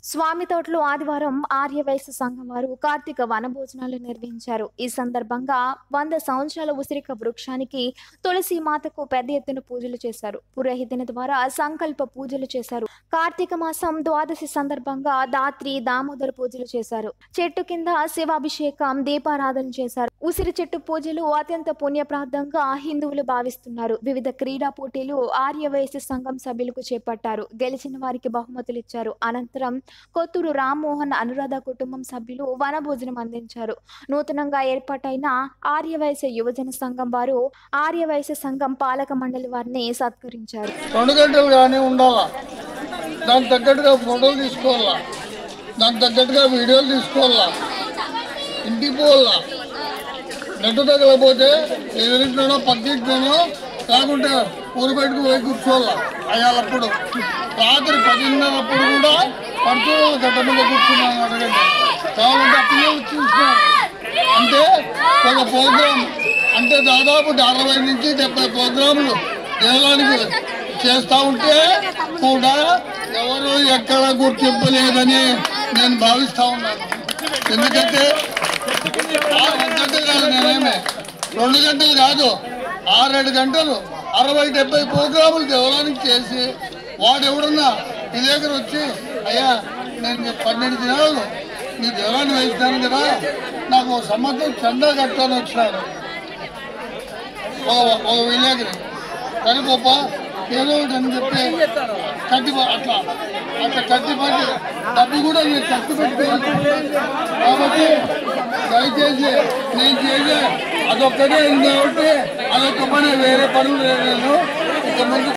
స్వామి తోటలో ఆదివారం ఆర్యవైశ్య సంఘం వారు కార్తీక వనభోజనాలు నిర్వహించారు. ఈ సందర్భంగా 100 సంవత్సరాల ఉసిరిక వృక్షానికి తులసి మాతకు పెద్ద ఎత్తున పూజలు చేశారు. పురోహితుని ద్వారా సంకల్ప పూజలు చేశారు. కార్తీక మాసం ద్వాదశి సందర్భంగా దాత్రి దామోదర పూజలు చేశారు. చెట్టు కింద శివాభిషేకం, దీపారాధన చేశారు. ఉసిరి చెట్టు పూజలు అత్యంత పుణ్యప్రాదంగా హిందువులు భావిస్తున్నారు. వివిధ క్రీడా పోటీలు ఆర్యవైశ్య సంఘం సభ్యులకు చేపట్టారు. గెలిచిన వారికి బహుమతులు ఇచ్చారు. అనంతరం కొత్తూరు రామ్మోహన్ అనురాధ కుటుంబం సభ్యులు వనభోజనం అందించారు. నూతనంగా ఏర్పాటైన ఆర్యవైశ్య యువజన సంఘం వారు ఆర్యవైశ్య సంఘం పాలక మండలి వారిని సత్కరించారు. 2 గంటలు కానీ ఉండాలా, దానికి తగ్గట్టుగా ఫోటోలు తీసుకోవాలా, దానికి తగ్గట్టుగా వీడియోలు తీసుకోవాలా, ఇంటికి పోవాలా. నెట్టు తగ్గలేకపోతే ఎదురింట్లోనో పక్కింట్లోనో లేకుంటే ఊరు బయటకు పోయి కూర్చోవాలా. అయ్యాలప్పుడు రాత్రి 10:30 కూడా పడుతూ గడ్డ మీద కూర్చున్నాను. అడగండి కావాలంటే పిల్లలు చూస్తున్నారు. అంటే ఒక ప్రోగ్రాం అంటే దాదాపు 60 నుంచి 70 ప్రోగ్రాంలు దేవాలయానికి చేస్తూ ఉంటే కూడా ఎవరు ఎక్కడ గుర్తింపు లేదని నేను భావిస్తూ ఉన్నాను. ఎందుకంటే 6 గంటలు కాదు, నేనేమే 2 గంటలు కాదు, 6-7 గంటలు 60-70 ప్రోగ్రాములు దేవాలయానికి చేసి వాడు ఎవడన్నా నీ దగ్గర వచ్చి అయ్యా నేను 12 దినాలు నీ దేవాలయాన్ని వేస్తాను కదా, నాకు ఒక సంవత్సరం చందా కట్టాలని వచ్చినాడు ఒక విలేకరి. సరే గొప్ప ఏదో ఒకటి అని చెప్పి కట్టి అట్లా కట్టిపట్టి డబ్బు కూడా నేను ఖర్చు పెట్టుకోవాలి. కాబట్టి దయచేసి నేను చేసే అదొక్కటే ఉంది కాబట్టి అదొక్క పని, వేరే పనులు లేదు. నేను ఇక ముందు